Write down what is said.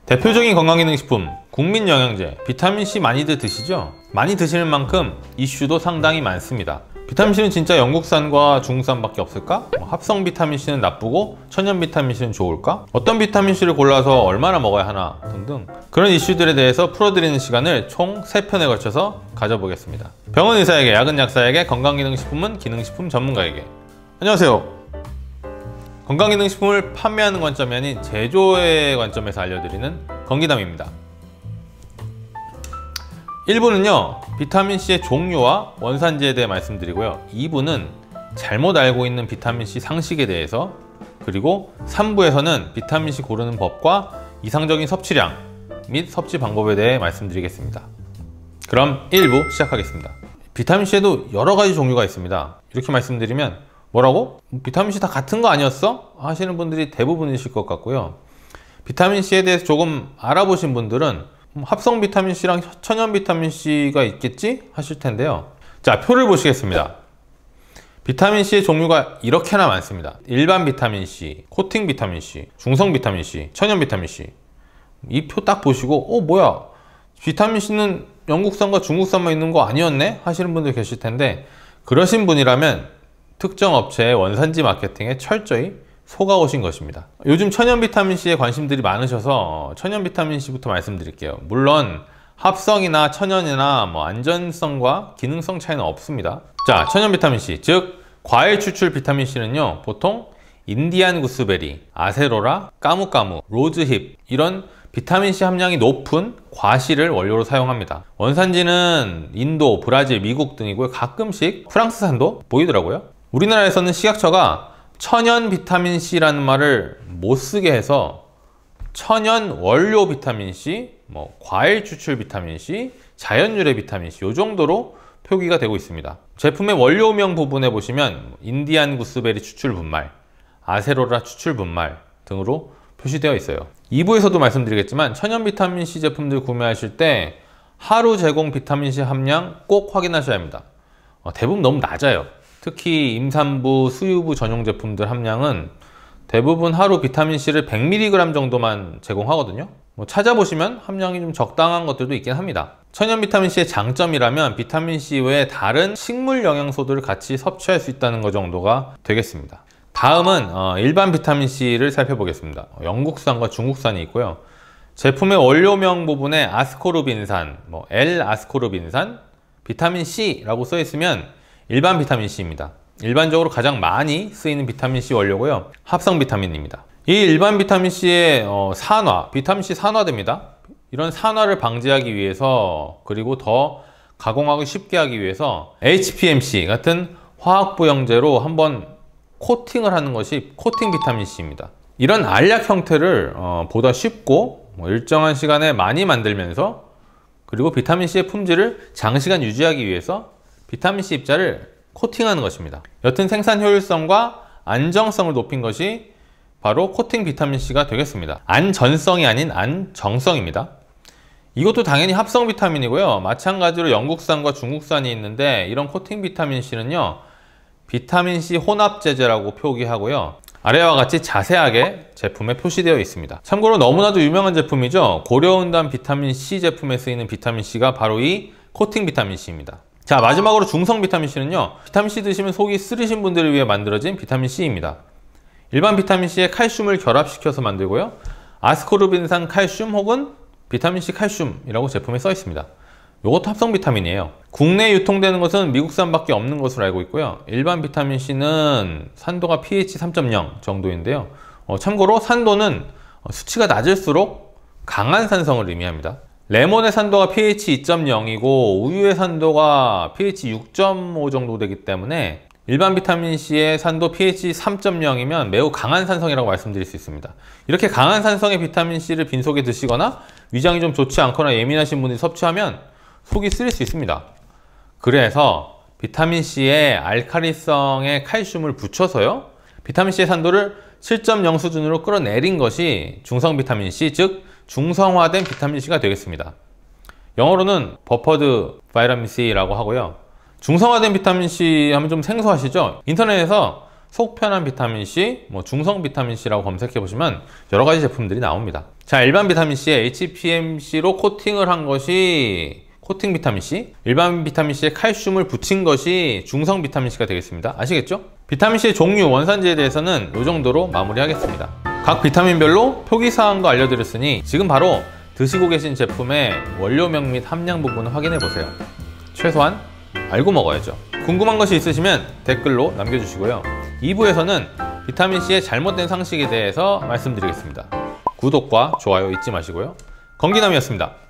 대표적인 건강기능식품, 국민영양제, 비타민C 많이들 드시죠? 많이 드시는 만큼 이슈도 상당히 많습니다. 비타민C는 진짜 영국산과 중국산밖에 없을까? 합성 비타민C는 나쁘고 천연 비타민C는 좋을까? 어떤 비타민C를 골라서 얼마나 먹어야 하나? 등등 그런 이슈들에 대해서 풀어드리는 시간을 총 3편에 걸쳐서 가져보겠습니다. 병원 의사에게, 약은 약사에게, 건강기능식품은 기능식품 전문가에게. 안녕하세요. 건강기능식품을 판매하는 관점이 아닌 제조의 관점에서 알려드리는 건기담입니다. 1부는요, 비타민C의 종류와 원산지에 대해 말씀드리고요. 2부는 잘못 알고 있는 비타민C 상식에 대해서, 그리고 3부에서는 비타민C 고르는 법과 이상적인 섭취량 및 섭취 방법에 대해 말씀드리겠습니다. 그럼 1부 시작하겠습니다. 비타민C에도 여러 가지 종류가 있습니다. 이렇게 말씀드리면 뭐라고? 비타민C 다 같은 거 아니었어? 하시는 분들이 대부분이실 것 같고요. 비타민C에 대해서 조금 알아보신 분들은 합성 비타민C랑 천연 비타민C가 있겠지? 하실 텐데요. 자, 표를 보시겠습니다. 비타민C의 종류가 이렇게나 많습니다. 일반 비타민C, 코팅 비타민C, 중성 비타민C, 천연 비타민C. 이 표 딱 보시고 뭐야, 비타민C는 영국산과 중국산만 있는 거 아니었네? 하시는 분들 계실 텐데, 그러신 분이라면 특정 업체의 원산지 마케팅에 철저히 속아오신 것입니다. 요즘 천연 비타민C에 관심들이 많으셔서 천연 비타민C부터 말씀드릴게요. 물론 합성이나 천연이나 안전성과 기능성 차이는 없습니다. 자, 천연 비타민C, 즉 과일 추출 비타민C는요, 보통 인디안 구스베리, 아세로라, 까무까무, 로즈힙 이런 비타민C 함량이 높은 과실을 원료로 사용합니다. 원산지는 인도, 브라질, 미국 등이고요. 가끔씩 프랑스산도 보이더라고요. 우리나라에서는 식약처가 천연 비타민C라는 말을 못 쓰게 해서 천연 원료 비타민C, 과일 추출 비타민C, 자연 유래 비타민C 이 정도로 표기가 되고 있습니다. 제품의 원료명 부분에 보시면 인디안 구스베리 추출 분말, 아세로라 추출 분말 등으로 표시되어 있어요. 2부에서도 말씀드리겠지만 천연 비타민C 제품들 구매하실 때 하루 제공 비타민C 함량 꼭 확인하셔야 합니다. 대부분 너무 낮아요. 특히 임산부, 수유부 전용 제품들 함량은 대부분 하루 비타민C를 100mg 정도만 제공하거든요. 찾아보시면 함량이 좀 적당한 것들도 있긴 합니다. 천연 비타민C의 장점이라면 비타민C 외에 다른 식물 영양소들을 같이 섭취할 수 있다는 것 정도가 되겠습니다. 다음은 일반 비타민C를 살펴보겠습니다. 영국산과 중국산이 있고요. 제품의 원료명 부분에 아스코르빈산, L-아스코르빈산, 비타민C라고 써 있으면 일반 비타민C입니다. 일반적으로 가장 많이 쓰이는 비타민C 원료고요. 합성 비타민입니다. 이 일반 비타민C의 산화, 비타민C 산화됩니다. 이런 산화를 방지하기 위해서, 그리고 더 가공하기 쉽게 하기 위해서 HPMC 같은 화학부영제로 한번 코팅을 하는 것이 코팅 비타민C입니다. 이런 알약 형태를 보다 쉽고 일정한 시간에 많이 만들면서, 그리고 비타민C의 품질을 장시간 유지하기 위해서 비타민C 입자를 코팅하는 것입니다. 옅은 생산 효율성과 안정성을 높인 것이 바로 코팅 비타민C가 되겠습니다. 안전성이 아닌 안정성입니다. 이것도 당연히 합성 비타민이고요. 마찬가지로 영국산과 중국산이 있는데, 이런 코팅 비타민C는요, 비타민C 혼합제제라고 표기하고요. 아래와 같이 자세하게 제품에 표시되어 있습니다. 참고로 너무나도 유명한 제품이죠. 고려은단 비타민C 제품에 쓰이는 비타민C가 바로 이 코팅 비타민C입니다. 자, 마지막으로 중성 비타민C는요, 비타민C 드시면 속이 쓰리신 분들을 위해 만들어진 비타민C입니다. 일반 비타민C에 칼슘을 결합시켜서 만들고요. 아스코르빈산 칼슘 혹은 비타민C 칼슘이라고 제품에 써 있습니다. 이것도 합성 비타민이에요. 국내에 유통되는 것은 미국산밖에 없는 것으로 알고 있고요. 일반 비타민C는 산도가 pH 3.0 정도인데요. 참고로 산도는 수치가 낮을수록 강한 산성을 의미합니다. 레몬의 산도가 pH 2.0이고 우유의 산도가 pH 6.5 정도 되기 때문에 일반 비타민C의 산도 pH 3.0이면 매우 강한 산성이라고 말씀드릴 수 있습니다. 이렇게 강한 산성의 비타민C를 빈속에 드시거나 위장이 좀 좋지 않거나 예민하신 분이 섭취하면 속이 쓰릴 수 있습니다. 그래서 비타민C에 알칼리성의 칼슘을 붙여서요, 비타민C의 산도를 7.0 수준으로 끌어내린 것이 중성 비타민C, 즉 중성화된 비타민C가 되겠습니다. 영어로는 버퍼드 바이타민 C라고 하고요. 중성화된 비타민C 하면 좀 생소하시죠? 인터넷에서 속 편한 비타민C, 중성 비타민C라고 검색해 보시면 여러 가지 제품들이 나옵니다. 자, 일반 비타민C에 HPMC로 코팅을 한 것이 코팅 비타민C, 일반 비타민C에 칼슘을 붙인 것이 중성 비타민C가 되겠습니다. 아시겠죠? 비타민C의 종류, 원산지에 대해서는 이 정도로 마무리하겠습니다. 각 비타민별로 표기사항도 알려드렸으니 지금 바로 드시고 계신 제품의 원료명 및 함량 부분을 확인해 보세요. 최소한 알고 먹어야죠. 궁금한 것이 있으시면 댓글로 남겨주시고요. 2부에서는 비타민C의 잘못된 상식에 대해서 말씀드리겠습니다. 구독과 좋아요 잊지 마시고요. 건기남이었습니다.